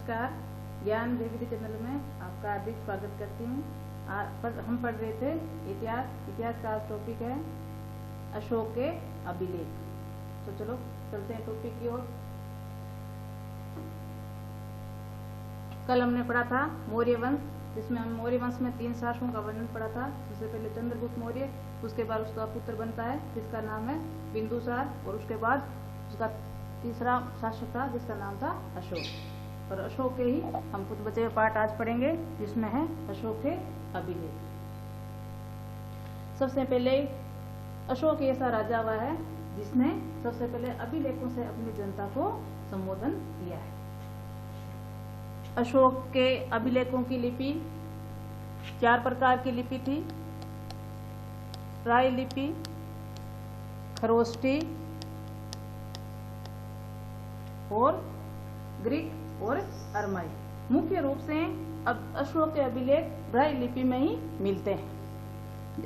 नमस्कार, ज्ञान देवी चैनल में आपका हार्दिक स्वागत करती हूँ। हम पढ़ रहे थे इतिहास का टॉपिक है अशोक के अभिलेख। तो चलो चलते हैं टॉपिक की ओर। कल हमने पढ़ा था मौर्य वंश, जिसमें हम मौर्य वंश में 3 शासकों का वर्णन पढ़ा था। सबसे पहले चंद्रगुप्त मौर्य, उसके बाद उसका पुत्र बनता है जिसका नाम है बिंदुसार, और उसके बाद उसका तीसरा शासक था जिसका नाम था अशोक। और अशोक के ही हम कुछ बचे हुए पाठ आज पढ़ेंगे, जिसमें है अशोक के अभिलेख। सबसे पहले अशोक ऐसा राजा हुआ है जिसने सबसे पहले अभिलेखों से अपनी जनता को संबोधन किया है। अशोक के अभिलेखों की लिपि 4 प्रकार की लिपि थी: प्राय लिपि, खरोष्ठी और ग्रीक और अरमाई। मुख्य रूप से अब अशोक के अभिलेख ब्राह्मी लिपि में ही मिलते हैं।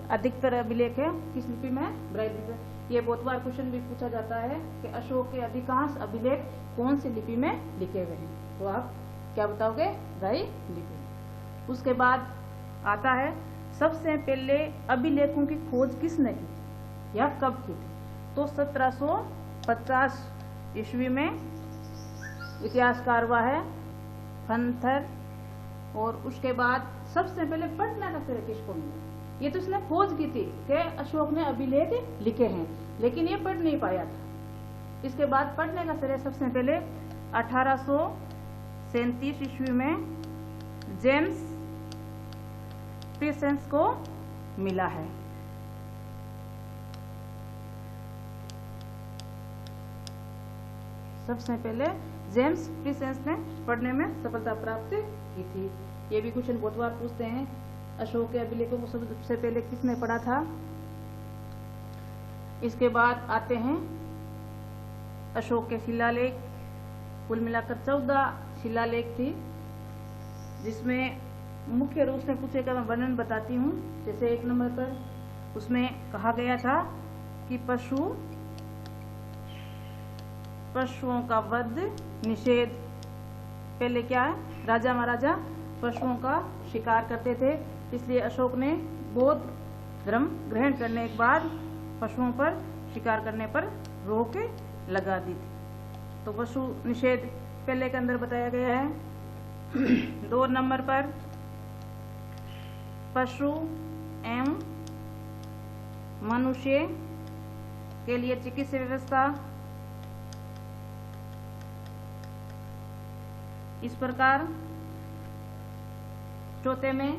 अधिकतर अभिलेख है किस लिपि में? ब्राह्मी लिपि। ये बहुत बार क्वेश्चन भी पूछा जाता है कि अशोक के अधिकांश अभिलेख कौन सी लिपि में लिखे हुए हैं, तो आप क्या बताओगे? ब्राह्मी लिपि। उसके बाद आता है सबसे पहले अभिलेखों की खोज किसने की या कब की थी? तो 1750 ईस्वी में इतिहासकार हुआ है फंथर। और उसके बाद सबसे पहले पढ़ने का श्रेय किसको मिला? ये तो इसने खोज की थी कि अशोक ने अभिलेख लिखे हैं, लेकिन ये पढ़ नहीं पाया था। इसके बाद पढ़ने का श्रेय सबसे पहले 1837 ईस्वी में जेम्स प्रिसेंस को मिला है। सबसे पहले जेम्स प्रिसेंस ने पढ़ने में सफलता प्राप्त की थी। ये भी क्वेश्चन बहुत बार पूछते हैं, अशोक के अभिलेखों को सबसे पहले किसने पढ़ा था? इसके बाद आते हैं अशोक के शिलालेख। कुल मिलाकर 14 शिलालेख थी, जिसमें मुख्य रूप से पूछे का मैं वर्णन बताती हूँ। जैसे 1 नंबर पर उसमें कहा गया था कि पशुओं का वध निषेध। पहले क्या है, राजा महाराजा पशुओं का शिकार करते थे, इसलिए अशोक ने बौद्ध धर्म ग्रहण करने के बाद पशुओं पर शिकार करने पर रोक लगा दी थी। तो पशु निषेध पहले के अंदर बताया गया है। 2 नंबर पर पशु एवं मनुष्य के लिए चिकित्सा व्यवस्था। इस प्रकार 4 में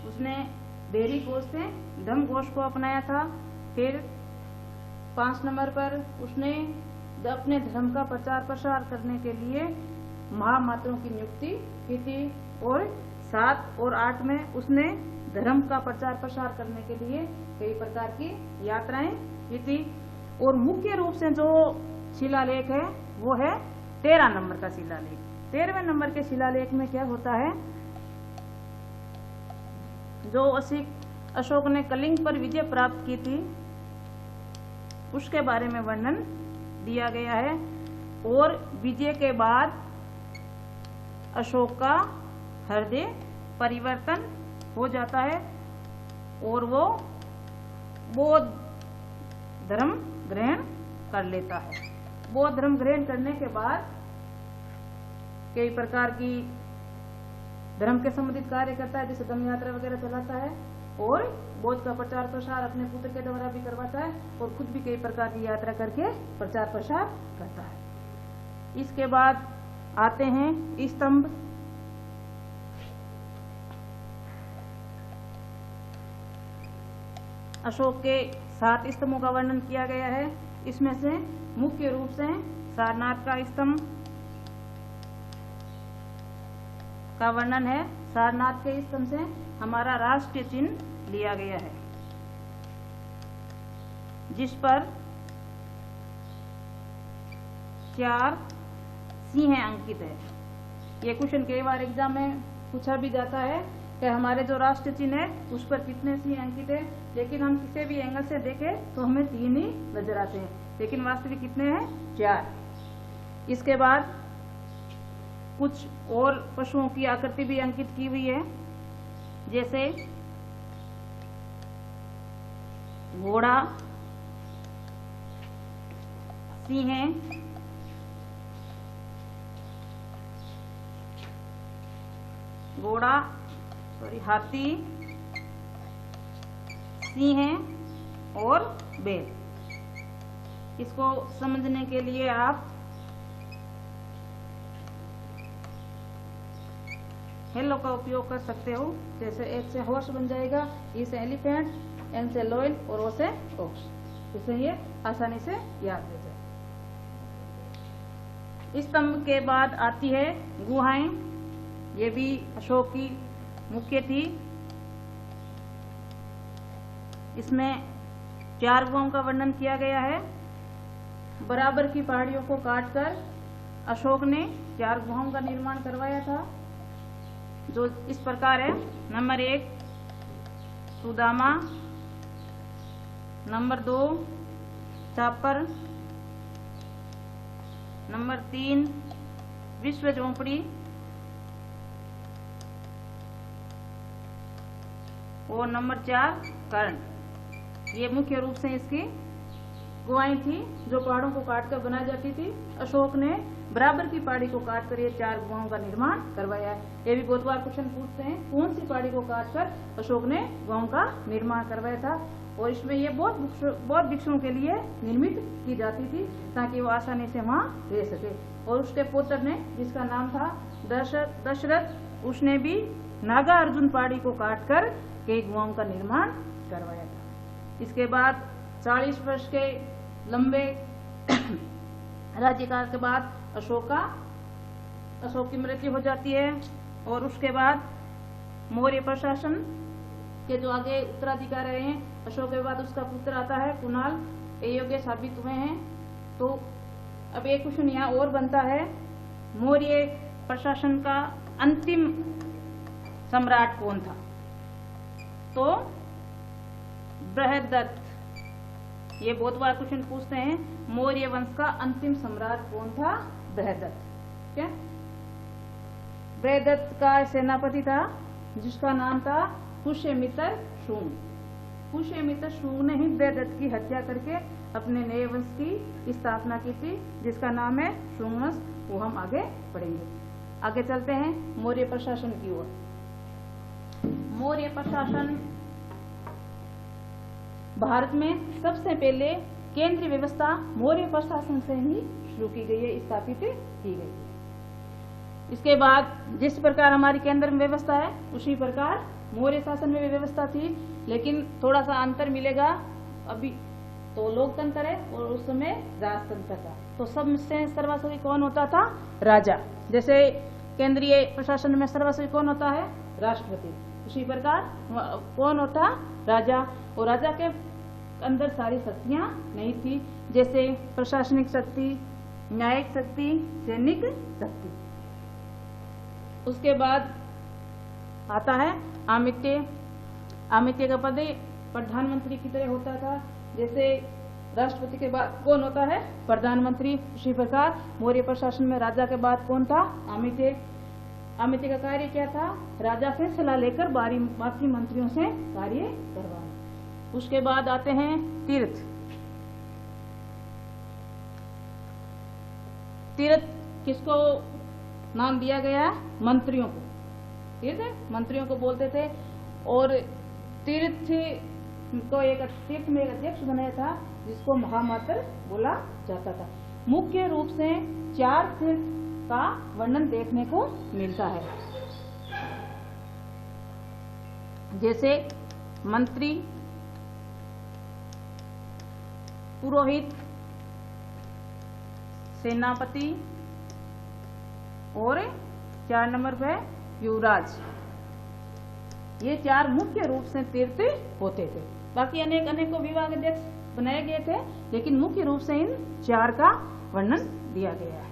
उसने भेरी घोष से धम्म घोष को अपनाया था। फिर 5 नंबर पर उसने अपने धर्म का प्रचार प्रसार करने के लिए महामात्रों की नियुक्ति की थी। और 7 और 8 में उसने धर्म का प्रचार प्रसार करने के लिए कई प्रकार की यात्राएं की थी। और मुख्य रूप से जो शिलालेख है वो है 13 नंबर का शिलालेख। 13वें नंबर के शिलालेख में क्या होता है, जो अशोक ने कलिंग पर विजय प्राप्त की थी उसके बारे में वर्णन दिया गया है। और विजय के बाद अशोक का हृदय परिवर्तन हो जाता है और वो बौद्ध धर्म ग्रहण कर लेता है। बौद्ध धर्म ग्रहण करने के बाद कई प्रकार की धर्म के संबंधित कार्य करता है, जैसे धम्म यात्रा वगैरह चलाता है, और बौद्ध का प्रचार प्रसार अपने पुत्र के द्वारा भी करवाता है, और खुद भी कई प्रकार की यात्रा करके प्रचार प्रसार करता है। इसके बाद आते हैं स्तंभ। अशोक के 7 स्तंभों का वर्णन किया गया है। इसमें से मुख्य रूप से सारनाथ का स्तंभ का वर्णन है। सारनाथ के स्तंभ से हमारा राष्ट्रीय चिन्ह लिया गया है, जिस पर 4 सिंह अंकित है। ये क्वेश्चन कई बार एग्जाम में पूछा भी जाता है कि हमारे जो राष्ट्रीय चिन्ह है उस पर कितने सिंह अंकित है, लेकिन हम किसी भी एंगल से देखें तो हमें 3 ही नजर आते हैं, लेकिन वास्तविक कितने हैं? 4। इसके बाद कुछ और पशुओं की आकृति भी अंकित की हुई है, जैसे घोड़ा, सिंह, हाथी, सिंह और बैल। इसको समझने के लिए आप हेलो का उपयोग कर सकते हो। जैसे एक से हॉर्स बन जाएगा, ई से एलिफेंट, एन से लॉयल और ओ से ऑक्स। इसे ये आसानी से याद हो जाए। इस स्तंभ के बाद आती है गुहाएं। ये भी अशोक की मुख्य थी। इसमें 4 गुहाओं का वर्णन किया गया है। बराबर की पहाड़ियों को काटकर अशोक ने 4 गुहाओं का निर्माण करवाया था, जो इस प्रकार है। Number 1 Sudama, number 2 chopper, number 3 विश्व झोंपड़ी और नंबर 4 कर्ण। ये मुख्य रूप से इसकी गुहाएं थी जो पहाड़ों को काटकर बनाई जाती थी। अशोक ने बराबर की पहाड़ी को काटकर ये 4 गुहाओं का निर्माण करवाया है। ये भी बहुत बार क्वेश्चन पूछते हैं, कौन सी पहाड़ी को काटकर अशोक ने गुहाओं का निर्माण करवाया था। और इसमें ये बहुत भिक्षुओं के लिए निर्मित की जाती थी ताकि वो आसानी से वहाँ रह सके। और उसके पुत्र ने, जिसका नाम था दशरथ, उसने भी नागा अर्जुन पहाड़ी को काटकर कई गुहाओं का निर्माण करवाया था। इसके बाद 40 वर्ष के लंबे राज्यकाल के बाद अशोक की मृत्यु हो जाती है। और उसके बाद मौर्य प्रशासन के जो आगे उत्तराधिकारी रहे हैं, अशोक के बाद उसका पुत्र आता है कुणाल, अयोग्य साबित हुए हैं। तो अब एक क्वेश्चन यहाँ और बनता है, मौर्य प्रशासन का अंतिम सम्राट कौन था? तो बृहद्रथ। ये बहुत बार क्वेश्चन पूछते हैं, मौर्य वंश का अंतिम सम्राट कौन था? बृहद्रथ। क्या बृहद्रथ का सेनापति था जिसका नाम था पुष्यमित्र शुंग। पुष्यमित्र शुंग ने ही बृहद्रथ की हत्या करके अपने नए वंश की स्थापना की थी, जिसका नाम है शुंग वंश। वो हम आगे पढ़ेंगे। आगे चलते हैं मौर्य प्रशासन की ओर। मौर्य प्रशासन भारत में सबसे पहले केंद्रीय व्यवस्था मौर्य प्रशासन से ही शुरू की गई है, स्थापित की गई है। इसके बाद जिस प्रकार हमारी केंद्र में व्यवस्था है, उसी प्रकार मौर्य शासन में भी व्यवस्था थी, लेकिन थोड़ा सा अंतर मिलेगा। अभी तो लोकतंत्र है और उस समय राजतंत्र था। तो सबसे सर्वस्वी कौन होता था? राजा। जैसे केंद्रीय प्रशासन में सर्वस्वी कौन होता है? राष्ट्रपति। उसी प्रकार कौन होता? राजा। और राजा के अंदर सारी शक्तियां नहीं थी, जैसे प्रशासनिक शक्ति, न्यायिक शक्ति, सैनिक शक्ति। उसके बाद आता है आमित्य। आमित्य का पद प्रधानमंत्री की तरह होता था। जैसे राष्ट्रपति के बाद कौन होता है? प्रधानमंत्री। उसी प्रकार मौर्य प्रशासन में राजा के बाद कौन था? आमित्य। आमित्य का कार्य क्या था? राजा से सलाह लेकर बाकी मंत्रियों से कार्य करवाना। उसके बाद आते हैं तीर्थ। तीर्थ किसको नाम दिया गया? मंत्रियों को। तीर्थ मंत्रियों को बोलते थे। और तीर्थ को तीर्थ में एक अध्यक्ष बनाया था जिसको महामात्र बोला जाता था। मुख्य रूप से 4 तीर्थ का वर्णन देखने को मिलता है, जैसे मंत्री, पुरोहित, सेनापति और 4 नंबर पे युवराज। ये 4 मुख्य रूप से तीर्थ होते थे। बाकी अनेकों विभाग अध्यक्ष बनाए गए थे, लेकिन मुख्य रूप से इन 4 का वर्णन दिया गया है।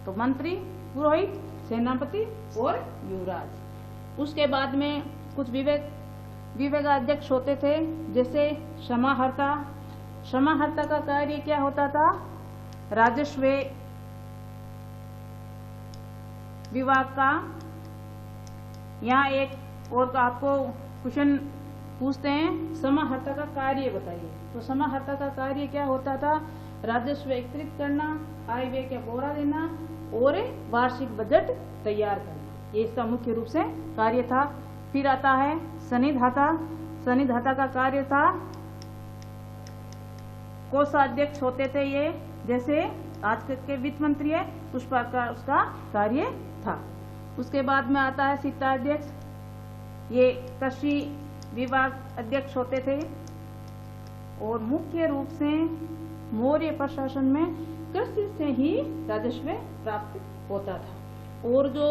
तो मंत्री, पुरोहित, सेनापति और युवराज। उसके बाद में कुछ विभागाध्यक्ष होते थे, जैसे समाहर्ता। समाहर्ता का कार्य क्या होता था? राजस्व विभाग का, यहाँ एक और आपको क्वेश्चन पूछते हैं, समाहर्ता का कार्य बताइए। तो समाहर्ता का कार्य क्या होता था? राजस्व एकत्रित करना, आय व्यय का ब्यौरा देना और वार्षिक बजट तैयार करना, ये इसका मुख्य रूप से कार्य था। फिर आता है सन्निधाता। सन्निधाता का कार्य था, कोषाध्यक्ष होते थे ये, जैसे आज के वित्त मंत्री है उस प्रकार उसका कार्य था। उसके बाद में आता है सित्ताध्यक्ष, ये कृषि विभाग अध्यक्ष होते थे। और मुख्य रूप से मौर्य प्रशासन में कृषि से ही राजस्व प्राप्त होता था। और जो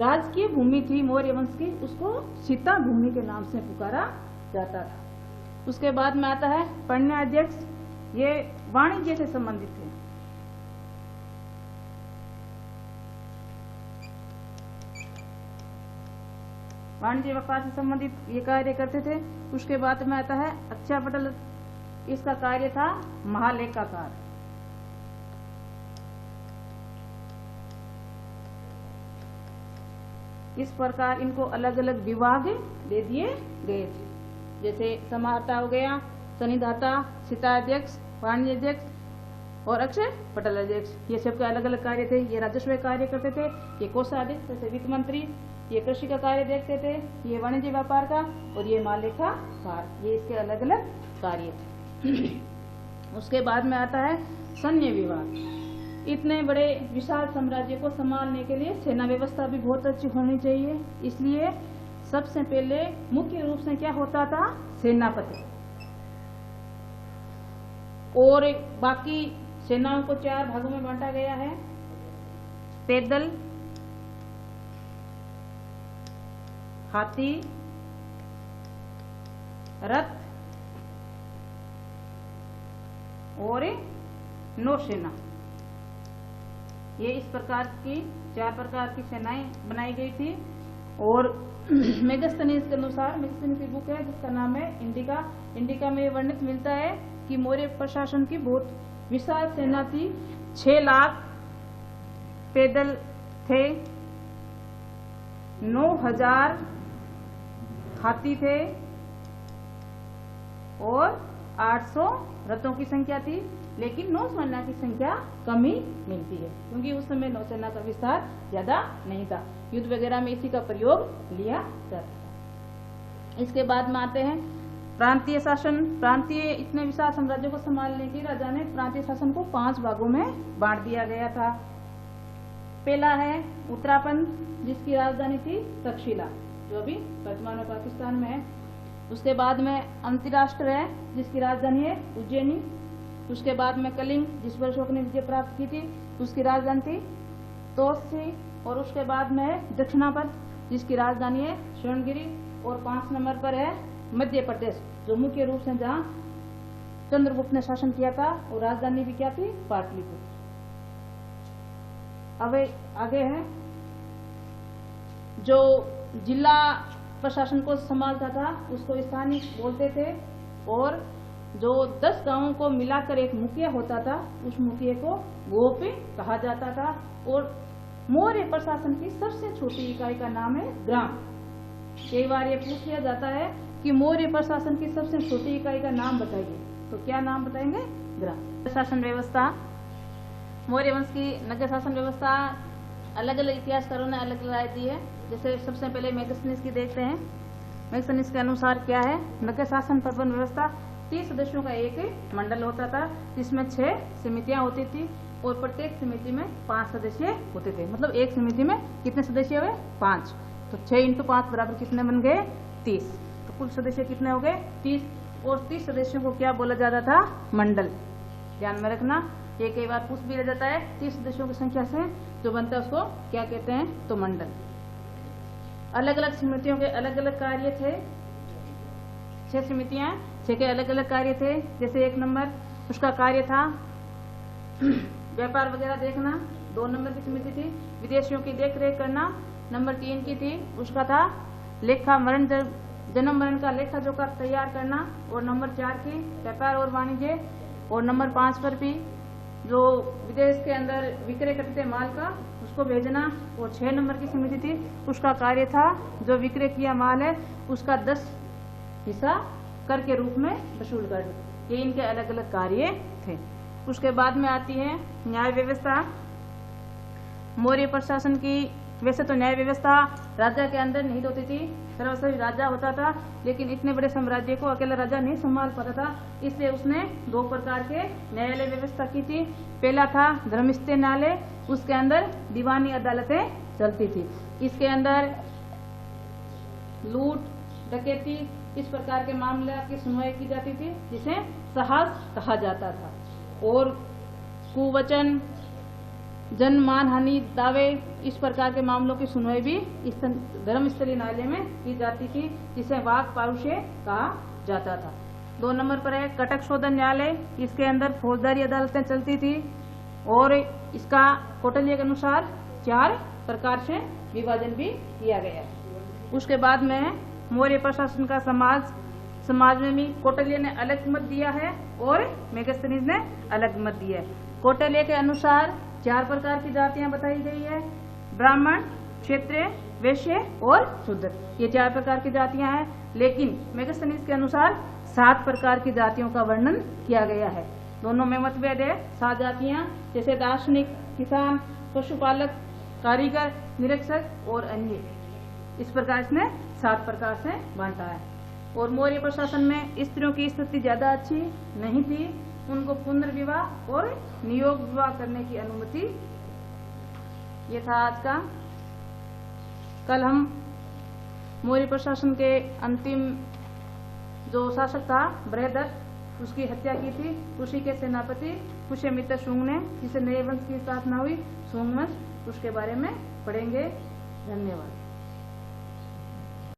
राजकीय भूमि थी मौर्य वंश की, उसको सीता भूमि के नाम से पुकारा जाता था। उसके बाद में आता है पण्याध्यक्ष, ये वाणिज्य से संबंधित थे। वाणिज्य व्यापार से संबंधित ये कार्य करते थे। उसके बाद में आता है अक्षयपटल, इसका कार्य था महालेखाकार। इस प्रकार इनको अलग अलग विभाग दे दिए गए थे, जैसे समाहर्ता हो गया, सन्निधाता, सिताध्यक्ष, वाणिज्याध्यक्ष और अक्षय पटल अध्यक्ष। ये सबके अलग अलग कार्य थे। ये राजस्व कार्य करते थे, ये कोषाध्यक्ष जैसे वित्त मंत्री, ये कृषि का कार्य देखते थे, ये वाणिज्य व्यापार का, और ये महालेखाकार, ये इसके अलग अलग कार्य थे। उसके बाद में आता है सैन्य विभाग। इतने बड़े विशाल साम्राज्य को संभालने के लिए सेना व्यवस्था भी बहुत अच्छी होनी चाहिए, इसलिए सबसे पहले मुख्य रूप से क्या होता था? सेनापति। और बाकी सेनाओं को 4 भागों में बांटा गया है, पैदल, हाथी, रथ और नौसेना। ये इस प्रकार की 4 प्रकार की सेनाएं बनाई गई थी। और मेगास्थनीज के अनुसार, मेगास्थनीज की बुक है जिसका नाम है इंडिका, इंडिका में वर्णित मिलता है कि मौर्य प्रशासन की बहुत विशाल सेना थी। 6 लाख पैदल थे, 9,000 हाथी थे और 800 रथों की संख्या थी। लेकिन नौसेना की संख्या कम ही मिलती है, क्योंकि उस समय नौसेना का विस्तार ज्यादा नहीं था, युद्ध वगैरह में इसी का प्रयोग लिया जाता था। इसके बाद में आते हैं प्रांतीय शासन। प्रांतीय, इतने विशाल साम्राज्य को संभालने के राजा ने प्रांतीय शासन को 5 भागों में बांट दिया गया था। पहला है उत्तराखंड, जिसकी राजधानी थी तक्षशिला, जो अभी वर्तमान में पाकिस्तान में है। उसके बाद में अंतर्राष्ट्र है, जिसकी राजधानी है उज्जैनी। उसके बाद में कलिंग, जिस पर अशोक ने विजय प्राप्त की थी, उसकी राजधानी थी तोसी। और उसके बाद में है दक्षिणापथ, जिसकी राजधानी है स्वर्णगिरी। और 5 नंबर पर है मध्य प्रदेश, जो मुख्य रूप से जहाँ चंद्रगुप्त ने शासन किया था, और राजधानी भी क्या थी? पाटलिपुत्र। अब आगे है जो जिला प्रशासन को संभालता था, उसको स्थानीय बोलते थे। और जो 10 गांवों को मिलाकर एक मुखिया होता था, उस मुखिया को गोप कहा जाता था। और मौर्य प्रशासन की सबसे छोटी इकाई का नाम है ग्राम। कई बार ये पूछ लिया जाता है कि मौर्य प्रशासन की सबसे छोटी इकाई का नाम बताइए, तो क्या नाम बताएंगे? ग्राम। शासन व्यवस्था, मौर्य वंश की नगर शासन व्यवस्था अलग अलग इतिहासकारों ने अलग राय दी है। जैसे सबसे पहले मेगास्थनीज की देखते हैं। मेगास्थनीज के अनुसार क्या है? नगर शासन प्रबंध व्यवस्था 30 सदस्यों का एक मंडल होता था, जिसमें 6 समितियां होती थी और प्रत्येक समिति में 5 सदस्य होते थे। मतलब एक समिति में कितने सदस्य हुए? 5। तो 6 × 5 बराबर कितने बन गए? 30। तो कुल सदस्य कितने हो गए? 30। और 30 सदस्यों को क्या बोला जाता था? मंडल। ध्यान में रखना, ये कई बार पूछ भी जाता है। 30 सदस्यों की संख्या से जो बनता है उसको क्या कहते हैं? तो मंडल। अलग अलग समितियों के अलग अलग कार्य थे। 6 समितियां, 6 के अलग अलग कार्य थे। जैसे 1 नंबर उसका कार्य था व्यापार वगैरह देखना। 2 नंबर की समिति थी विदेशियों की देख रेख करना। नंबर 3 की थी उसका था लेखा मरण, जन्म मरण का लेखा जोखा तैयार करना। और नंबर 4 की व्यापार और वाणिज्य। और नंबर 5 पर भी जो विदेश के अंदर विक्रय करते माल का, उसको भेजना, वो 6 नंबर की समिति थी। उसका कार्य था जो विक्रय किया माल है उसका 10 हिस्सा कर के रूप में वसूल कर दे। ये इनके अलग अलग कार्य थे। उसके बाद में आती है न्याय व्यवस्था। मौर्य प्रशासन की वैसे तो न्याय व्यवस्था राजा के अंदर नहीं होती थी, सर्वस्वी राजा होता था, लेकिन इतने बड़े साम्राज्य को अकेला राजा नहीं संभाल पाता था, इसलिए उसने 2 प्रकार के न्यायालय व्यवस्था की थी। पहला था धर्मस्थल न्यायालय, उसके अंदर दीवानी अदालतें चलती थी। इसके अंदर लूट, डकैती इस प्रकार के मामले की सुनवाई की जाती थी, जिसे साहस कहा जाता था। और कुवचन, जन मान हानि दावे इस प्रकार के मामलों की सुनवाई भी इस धर्मस्थलीय न्यायालय में की जाती थी, जिसे वाक पारुष्य कहा जाता था। 2 नंबर पर है कटक शोधन न्यायालय। इसके अंदर फौजदारी अदालतें चलती थी और इसका कौटिल्य के अनुसार 4 प्रकार से विभाजन भी किया गया है। उसके बाद में मौर्य प्रशासन का समाज में भी कौटिल्य ने अलग मत दिया है और मेगास्थनीज ने अलग मत दिया है। कौटिल्य के अनुसार 4 प्रकार की जातियां बताई गई है, ब्राह्मण, क्षत्रिय, वैश्य और शूद्र। ये 4 प्रकार की जातियां हैं, लेकिन मेगास्थनीज के अनुसार 7 प्रकार की जातियों का वर्णन किया गया है। दोनों में मतभेद है। 7 जातियां जैसे दार्शनिक, किसान, पशुपालक, कारीगर, निरीक्षक और अन्य, इस प्रकार इसने 7 प्रकार से बांटा है। और मौर्य प्रशासन में स्त्रियों की स्थिति ज्यादा अच्छी नहीं थी, उनको पुनर्विवाह और नियोग विवाह करने की अनुमति। ये था आज का। कल हम मौर्य प्रशासन के अंतिम जो शासक था बृहदत्त, उसकी हत्या की थी। उसी के सेनापति पुष्यमित्र शुंग ने, जिसे नए वंश की स्थापना हुई शुंग वंश, उसके बारे में पढ़ेंगे। धन्यवाद।